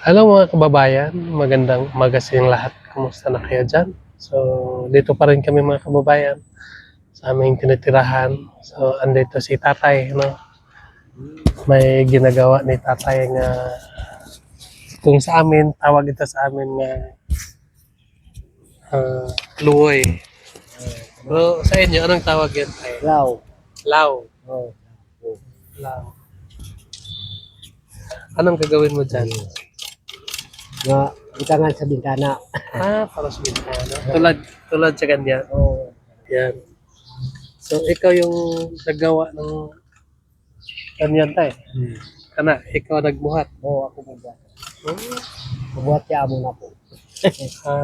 Hello mga kababayan, magandang umaga sa inyong lahat. Kumusta na kayo dyan? So, dito pa rin kami mga kababayan sa aming tinitirahan. So, andito si tatay, no? May ginagawa ni tatay nga kung sa amin, tawag ito sa amin nga luoy. Pero sa inyo, anong tawag yan? Ay, Lao. lao. Oh. Lao. Anong gagawin mo dyan? Nga, itangan sa bintana. Para sa bintana. Tulad sa ganyan. Oh. Yan. So, ikaw yung naggawa ng ganyan tayo. Kana, ikaw nagbuhat. Oh, ako magbuhat. Hmm. Magbuhat siya mo na po.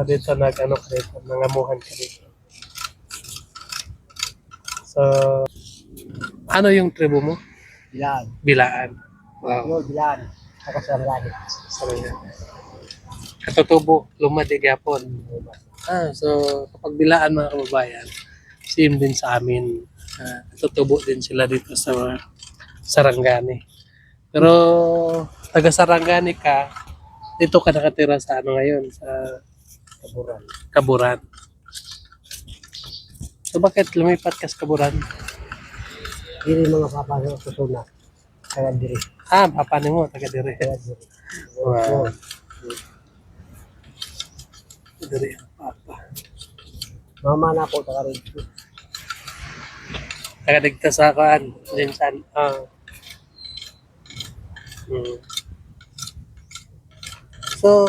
Dito nag-ano ka dito, nangamuhan ka dito. So, ano yung tribo mo? Bilaan. Bilaan. Wow. Yo, bilaan. Ako sa Rani. Sabi nga. Katutubo, lumadi gyapon. So kapag bilaan mga kababayan, same din sa amin. Katutubo din sila dito sa Sarangani. Pero taga Sarangani ka, dito ka nakatira sa ano ngayon, sa Kaburan. Kaburan. So bakit lumipat ka sa Kaburan? Dili mga papasok sa suna. Kaya diri. Papa mo, taga dire. Kaya diri. Wow. Dire ang papa. Mama na po taga rin. Taga digta sa kaan, Jinsan. So,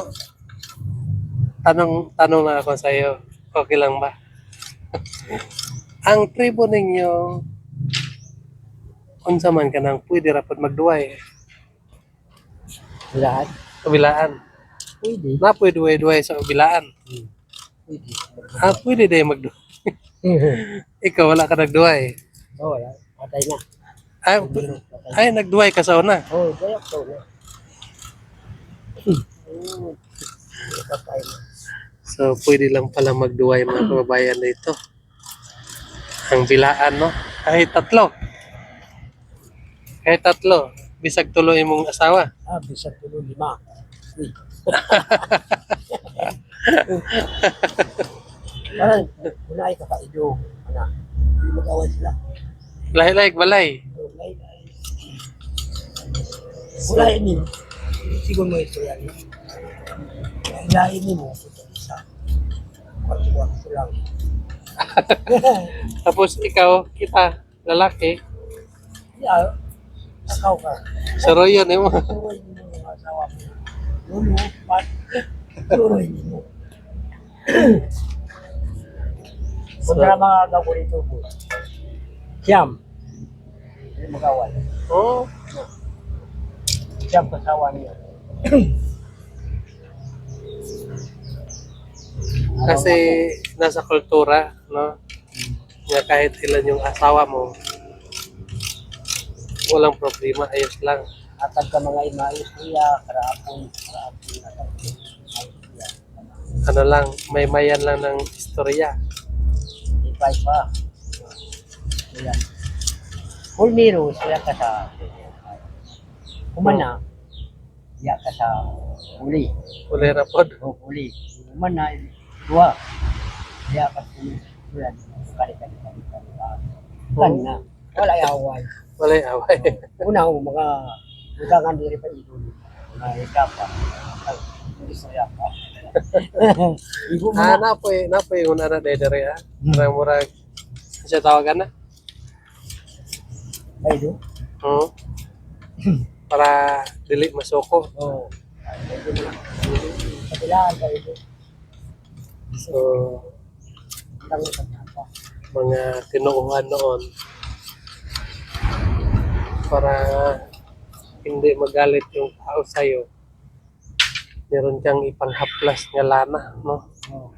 tanong na ako sa iyo. Okay lang ba? Ang tribo ninyo, unsa man ka nang pwede rapod magduway. Bilaan. Kabilaan. Pwede. Na pwede duway sa kabilaan. Pwede. Pwede din magduway. Ikaw wala ka nagduway. Oh, wala. Patay na. Ay, Patay. nagduway ka sa una. Oh, kaya po na. Patay na. So, pwede lang pala magduway mga kababayan dito. Ang bilaan, no? Kahit tatlo. Kahit tatlo. Bisag tuloy mong asawa. Bisag tulo 5. Uy. Parang, muna ay kakaido. Ano? Mag-away sila. Lahi-lahi, balay. Wala ini. Siguro mo ito yan. Wala ini mo. Ito isa. Pagkuha ko lang. Tapos ikaw, kita, lalaki. Yeah. Akaw ka. Saro yun, eh mo. Turoy mo yung asawa mo. Lulo, pat. Turoy mo. Kung na mga agaw ko rito po. Siyam. Hindi mag-away. Oh, Siyam kasawa niya. kasi nasa kultura, no? Nga kahit ilan yung asawa mo, walang problema, ayos lang. Atag ka mga imayos niya, karapon, atag niya. Ano lang, may mayan lang ng istorya. Ipay pa. Ayan. Pulmiro, siya ka sa kumana, siya ka sa uli. Uli rapod. O uli. Kumana, dua. Siya ka sa uli. Kali-kali. Kana. Wala yaway. Walay away. Una, mga utangan diri pa ito. Mga ikapa. Hindi saya pa. Ibu mo na. Napoy yung una na dere, ha? Murag-murag, siya tawagan na. Ay, do? Oo. Para dili masoko. Oo. Kabilaan ka ito. So, Tango sa napa. mga tinuuhan noon para hindi magalit yung tao sa'yo. Meron kang ipanghaplas nga lana, no? Oo.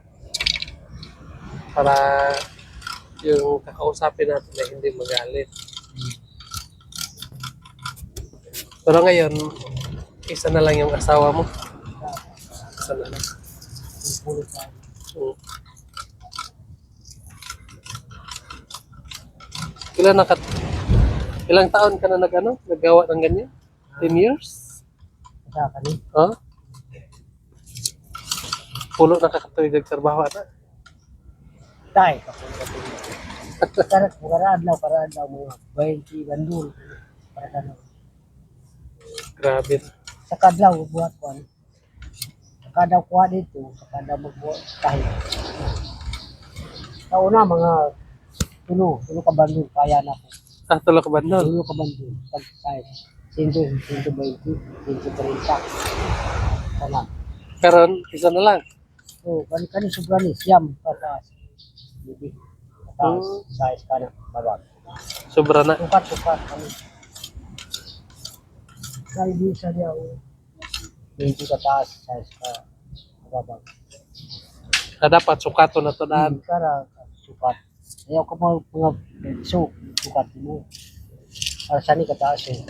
Para yung kakausapin natin na hindi magalit. Pero ngayon, isa na lang yung asawa mo. Isa na lang. Pulot sa Mm. Ilang taon ka na naggawa ng ganyan? 10 years? kani. Oh? pulo na kakatuig nagtrabaho na. Tay, para adlaw mga 20 bandul. Para adlaw. Grabe. Sa kadlaw buhat ko. Sa kadlaw kuha dito, sa kadlaw magbuhat tayo. Sa una mga tulo ka bandul kaya na ko. Tulo ka bandol. Tulo ka bandul pag size 120, 130. Tama. Pero isa na lang. So, kani sobra ni siyam pataas. Hindi. Pataas, size ka na, babag. Sobra na. Tukat kami. Kaya di sa diya, 20 kataas, size ka, babag. Dapat sukato na to daan. Kara, sukat. Ayaw ka mga sukat mo. Para saan ni kataas eh.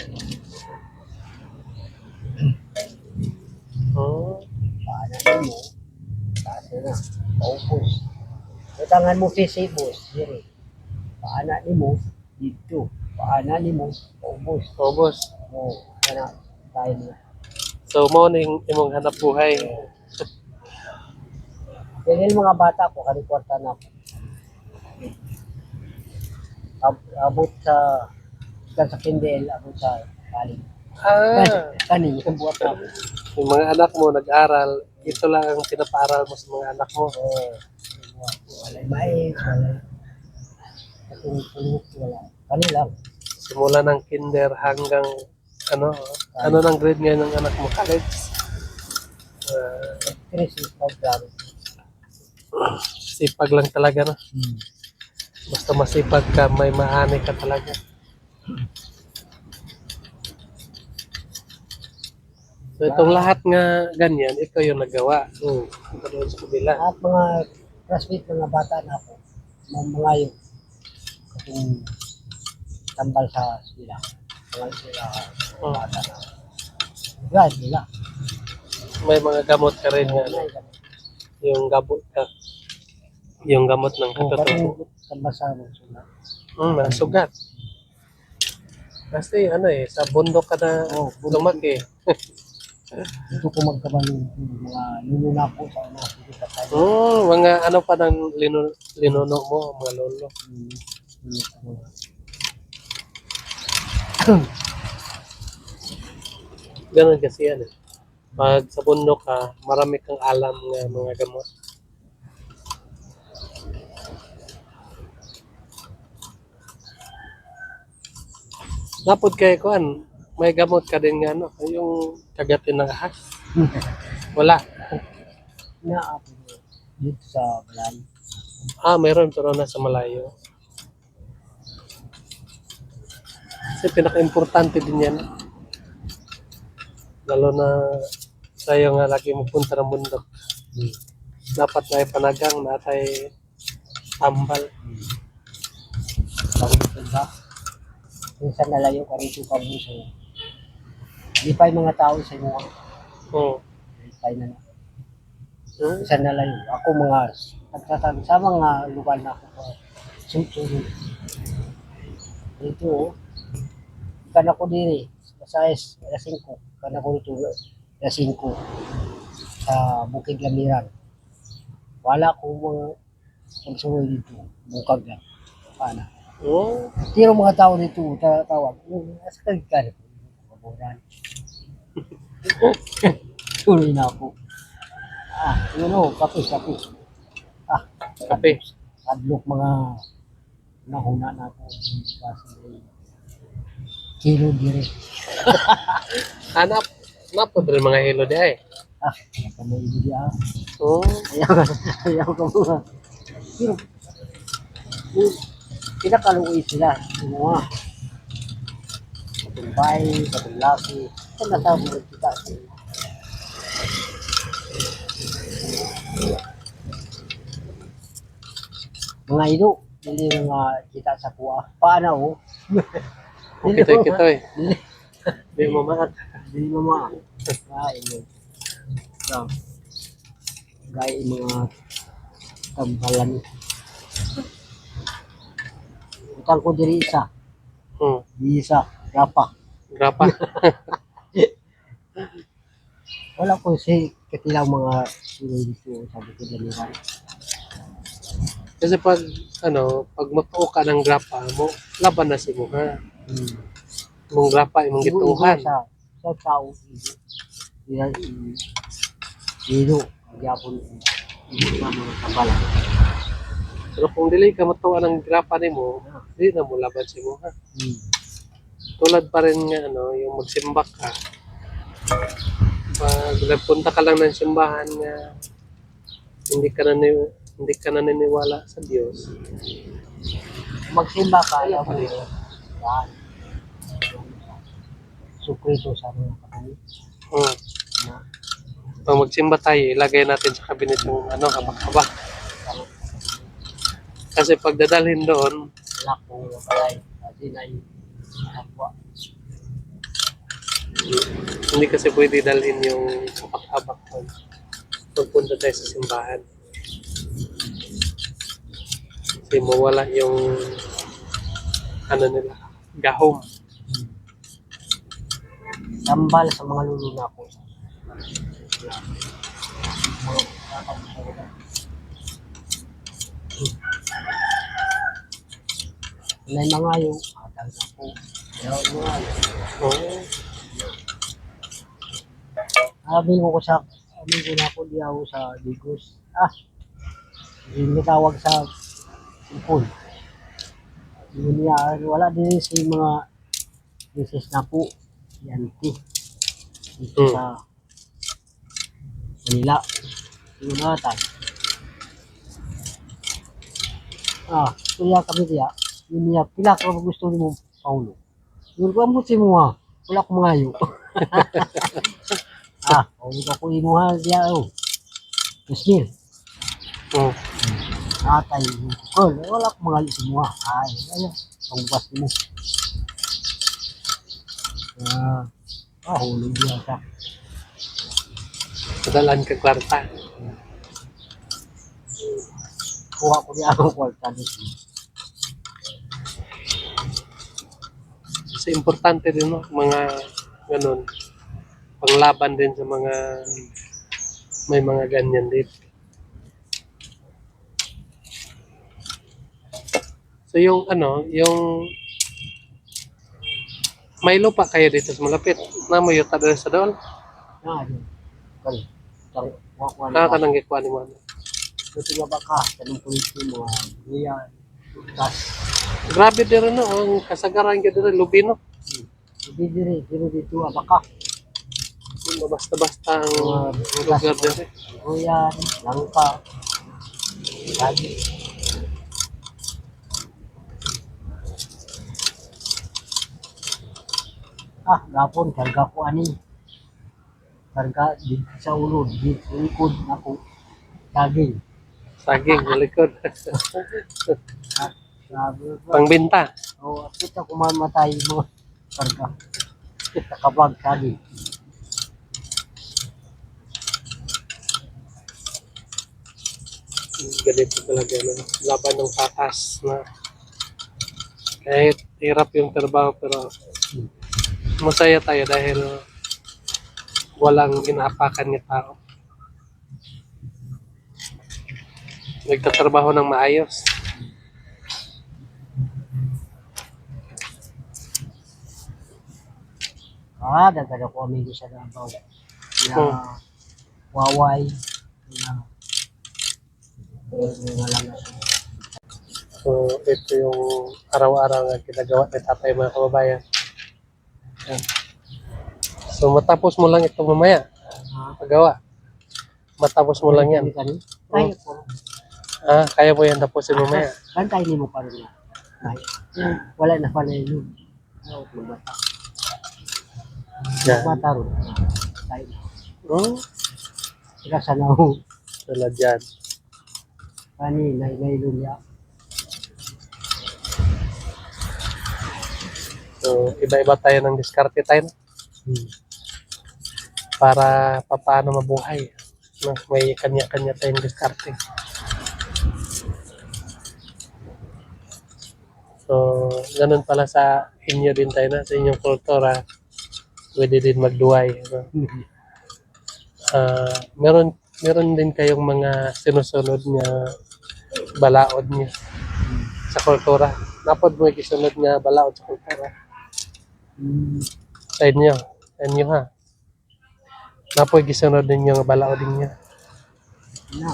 Oh. Paano mo, taas na, paupos. Utangan mo boss, dire. Paano mo, dito. Paano mo, paupos. Oh, boss. Oo, kana, tayo na. So mo ning imong hanap buhay. Dahil mga bata ko, kwarta na ako. Abot sa Kindel, abot sa kaling. Kani, yung buhat na ako. Yung mga anak mo nag-aral, ito lang ang pinapaaral mo sa mga anak mo. Oo. Walay mais, walay katulog, wala. Kani lang. Simula ng kinder hanggang ano nang grade ngayon ng anak mo? College. Christmas program. Sipag lang talaga, no? Basta masipag ka, may maani ka talaga. So itong lahat nga ganyan, ikaw yung nagawa. Ito doon sa kabila. At mga classmate, mga bata na ako, mga yung katong tambal sa sila. Mga sila, bata na ako. Guys, nila. May mga gamot ka rin nga, no? Yung gamot ka. Yung gamot ng katutubo. Tambal sa sila. Sugat. Kasi sa bundok ka na lumaki. Dito ko magkabalo mga luluna po sa una. Mga pa ng linuno mo, mga lolo. Ganun kasi yan. Pag sa bundok ka, marami kang alam nga mga gamot. Napod kay kuan, may gamot ka din nga yung kagatin ng ahas. Wala. Naapo dito sa balay. Meron pero nasa malayo. Kasi pinaka-importante din yan. Lalo na tayo nga lagi magpunta ng bundok. Dapat na panagang na tayo tambal. Diba? Minsan nalayo ka rito ka buso. Di pa yung mga tao sa inyo. Di pa na. Minsan nalayo. Ako mga nagsasabi sa mga lugar na ako. Sunod. Dito, kan ako diri. Masayas, alas 5. Kan ako dito, alas 5. Sa Bukid Lamiran. Wala ko mga pagsuloy dito. Bukag lang. Paano? Tiro mga tao dito, tawag. Asa ka gikari ko? Kaburan. Tuloy na ako. Kapis. Kape. Adlok mga nahuna na ako. Kilo dire. Napod rin mga hilo di ay. Kamay hindi Ayaw ka mga. Pero, pinakaluoy sila. Yung mga katumbay, katulaki. Ito nasabi mo kita. Mga ino, hindi mga kita sa kuha. Paano? Kitoy. Hindi mo maat. Hindi mo maat. Ino. Gaya mga tambalan. Utang ko diri isa. Isa, grapa. Grapa. Wala ko si katilang mga suloy dito sa Bukid Lamiran. Kasi pag, pag matuo ka ng grapa mo, laban na si mo ha. Mong grapa, imong Igo-igo gituuhan. sa tao. Igo. Igo. Magyapon. Igo na mga kabalan. Pero kung dili ka matuwa ng grapa ni mo, di na mo laban si mo ha. Tulad pa rin nga, yung magsimba ka. Pag nagpunta ka lang ng simbahan nga, hindi ka naniniwala sa Diyos. Magsimba ka, alam mo yun. Yan. Sukrito sa mga kapatid. Hmm. Na Pag magsimba tayo, ilagay natin sa kabinet yung kabak-kabak. Kasi pag dadalhin doon, wala kong balay. Kasi na yung kapwa. hindi kasi pwede dalhin yung kabak-kabak doon. Pagpunta tayo sa simbahan. Kasi mawala yung nila, gahom. Tambal sa mga luluna ko. Mga kapatid. May mga yung atang na po. Kaya mga Oh, sabi ko na po di ako sa Digos. Hindi tawag sa ipon. Hindi niya, wala din sa mga business na po. Yanti. Dito sa Manila. Yung natin. Kaya kami diya. Yun niya, pila ka gusto mo, Paulo. Yun ko mo si mo ha. Wala ko mangayo. Paulo ka ko imo ha diya o. Kusmil. oh. Atay. Wala ko mangayo si mo ha. Ayun. Pangbukas mo. Hulog diya ka. Padalan ka kwarta. Kuha ko diya ang kwarta dito. Kasi importante din, no? Mga ganun. Panglaban din sa mga may mga ganyan dito. So yung yung may lupa kayo dito sa malapit. Namoy yung tayo sa doon. Yun. Kali. Kuha ko Nakakanang gikuha ni mo. Ito nga ba ka? Tanong ko ito mga guyan. Tas. Grabe din no, ang kasagaran ka din, lubino. Dito dito abaka. Basta-basta ang lugar din. Guyan, langka. Lagi. Gapon, karga ko ani. Karga dito sa ulo, dito sa likod ako. Saging. Saging, sa likod. Sabi ko. Pangbenta. At kita kumamatay mo. Karga. Nakabag saging. Ganito talaga, no? Laban ng patas na kahit hirap yung trabaho pero masaya tayo dahil walang inaapakan ng tao. Nagtatrabaho ng maayos. Dagdag ako amigo sa Davao. Waway. Mga lamas. So, ito yung araw-araw na ginagawa ni tatay mga kababayan. Yan. So, matapos mo lang ito mamaya. Pagawa. Matapos mo lang yan. Kaya po. Kaya mo yan tapusin mamaya. Bantay ni mo pa rin na. Wala na pala yun. Magbata. Yan. Magbata rin. Tayo. Sila sana ho. Tulad yan. Pani, nailun niya. So, iba-iba tayo ng diskarte tayo. Para paano mabuhay. No? May kanya-kanya tayong diskarte. So, ganun pala sa inyo din tayo na, sa inyong kultura, pwede din magduway. No? Meron din kayong mga sinusunod nga balaod niya sa kultura. Napod mo gisunod nga balaod sa kultura. Sa inyo. Sa inyo ha. Napod gisunod ninyo nga balaod niya. Na.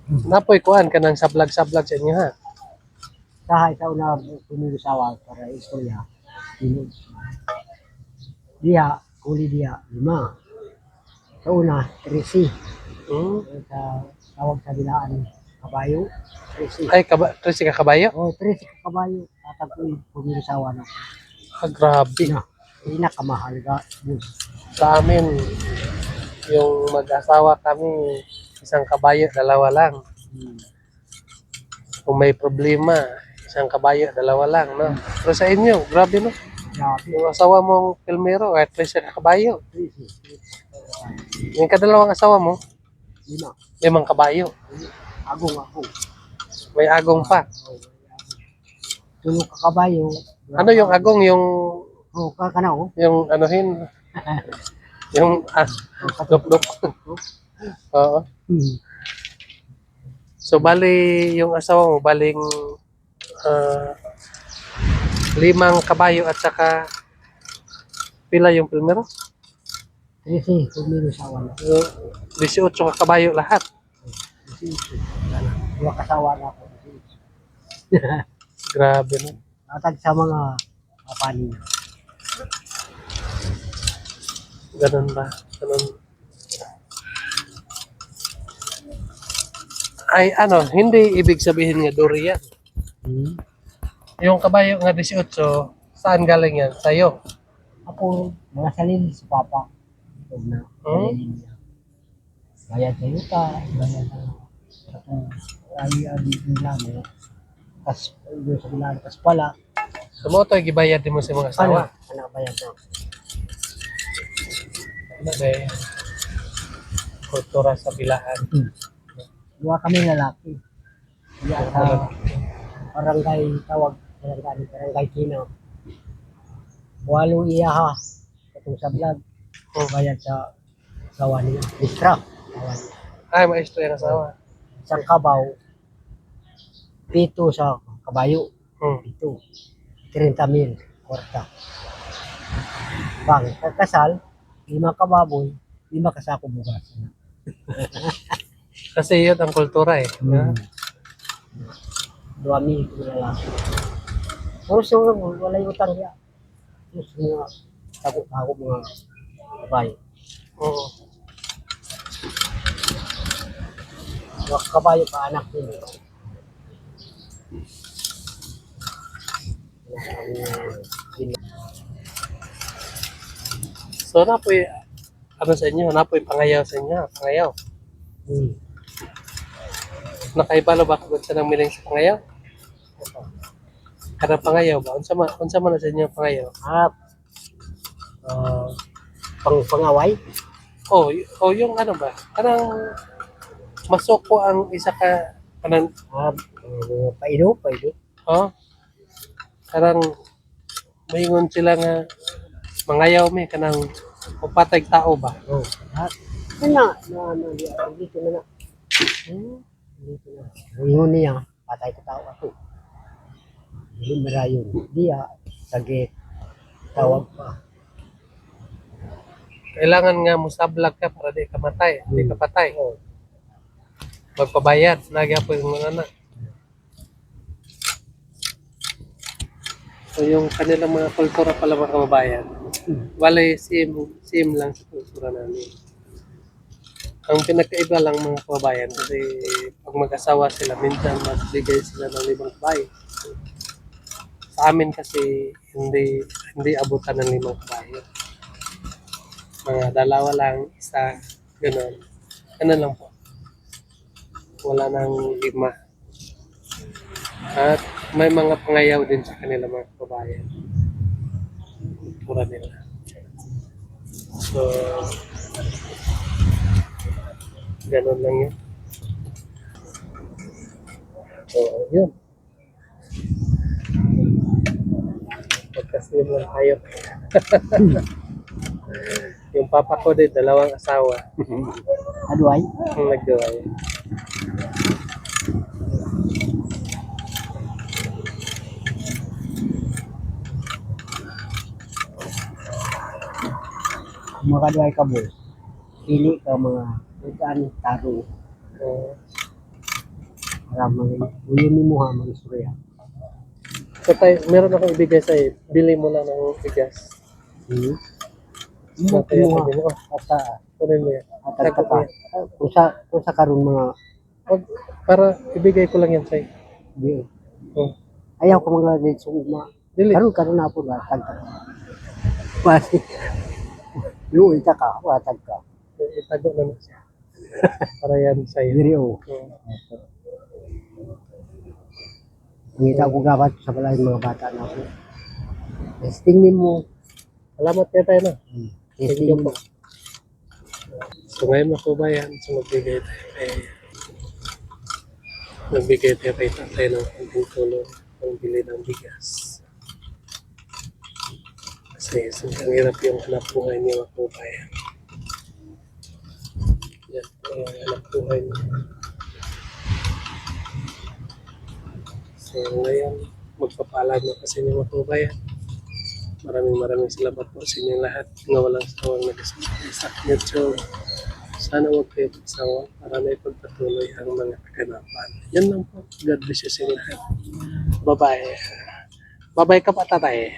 Napoy kuan ka ng sablag-sablag sa inyo ha. Sahay sa una pumilusawa para istorya. Diya, huli diya, 5. Sa una, 13. Hmm? Sa tawag sa bilaan, kabayo, 13. Ay, kasi ka kabayo? Oh, 13 ka kabayo. Tatag ko pumilusawa na. Ah, grabe. Na, inakamahal ka. Sa amin, yung mag-asawa kami, isang kabayo, 2 lang. Kung may problema, isang kabayo, 2 lang, no? Pero sa inyo, grabe, no? Grabe. Yung asawa mong pilmero, at least ka kabayo. 13. Yung kadalawang asawa mo, 5. 5 kabayo. Agong. May agong pa. Tulog ka kabayo. Ano yung agong? Oh, kakanaw. Yung anuhin? Yung dok-dok. Oo. So, bali, yung asawa mo, baling 5 kabayo at saka pila yung pilmero? 13, pumilusawa na. 18 ka kabayo lahat. 2 kasawa na ako. Grabe, no? Tatag sa mga papanin. Ganun ba? Ganun. Ay, ano, hindi ibig sabihin nga durian. Yung kabayo nga 18, saan galing yan? Sa'yo? Ako, mga salin si Papa. Huwag na. Salin niya. Bayad sa yuta. Bayad sa ay dito namin. Kas, doon sa bilang, kas pala. So, mo ito, gibayad din mo sa mga asawa. Anak bayad na. Ano ba eh? Kultura sa bilaan. 2 kami lalaki. Diya sa barangay tawag. Barangay Kinaw. 8 iyaha. Katong sa vlog. Bayad sa gawa niya. Istra. Ay, maestro yung asawa. Isang kabaw. 7 sa kabayo. Hmm. 7. 30,000. Kwarta. Bang, kakasal. 5 kababoy. 5 kasako bugas. Kasi yun ang kultura eh. Yeah. 2,000 kung lalaki. Tapos yung wala yung utang niya. Tapos mga tago mga kabayo. Oo. Mga kabayo pa anak din. So, napoy, ano sa inyo? Napoy pangayaw sa inyo. Pangayaw. Nakaibalo ba kung sa nang miling sa pangayaw? Kada pangayaw ba? Unsa man na sa inyo pangayaw? Pangaway? Oh, yung ano ba? Kanang masoko ang isa ka kanang Paido. oh. Kanang moingon sila nga mangayaw mi kanang upatay tao ba? Oh. Dito na. Dito na. Ingon niya, patay ko tao ako. Hindi marayon. Diya, sagit. Tawag pa. Kailangan nga musablag ka para di ka matay, di ka patay. Magpabayad, nagyapo yung mga anak. So yung kanilang mga kultura pala mga kababayan, bale same lang sa kultura namin. Ang pinagkaiba lang mga kababayan kasi pag mag-asawa sila, minsan magbigay sila ng 5 kabayo. Sa amin kasi hindi abutan ng 5 kabayo. Mga 2 lang, isa, gano'n. Ganun lang po. Wala nang 5. At may mga pangayaw din sa kanila mga kababayan. Kultura nila. So, ganun lang yun. So, yun. Magkasim lang tayo. Yung papa ko din, dalawang asawa. Aduay. Ang nagdaway. Mga kaduay ka boss. Pili ka mga daan taro. Para mga uyan ni mo ha mga istorya. So tayo, meron akong ibigay sa'yo. Bili mo lang ng bigas. So, kaya sabi mo, Ata kunin mo yan. atag ka pa. Kung sa karon mga Wag, para ibigay ko lang yan sa'yo. di. Oh. Ayaw ko mga dito suma. Dili. Karon na po na tag ka. Pasi. Yung ita ka, atag ka. Itago na lang siya. Para yan sa'yo. Diri o. Oh. Ngita ko gabat sa balay mga bata na ako. Testingin mo. Salamat kaya tayo na. Thank you Testingin po. mo. So ngayon mga kabayan, so magbigay tayo kay tatay ng konting tulong pang bili ng bigas. Kasi sobrang hirap yung hanap buhay niya mga kabayan. Yan po ang hanap buhay niya. So ngayon, magpapaalam na kasi niya mga kabayan. Maraming salamat po sa inyong lahat nga walang sawang nag-subscribe sa YouTube. Sana huwag kayo magsawa para na ipagpatuloy ang mga kaganapan. Yan lang po. God bless you sa inyong lahat. Bye-bye. Bye-bye ka pa, tatay.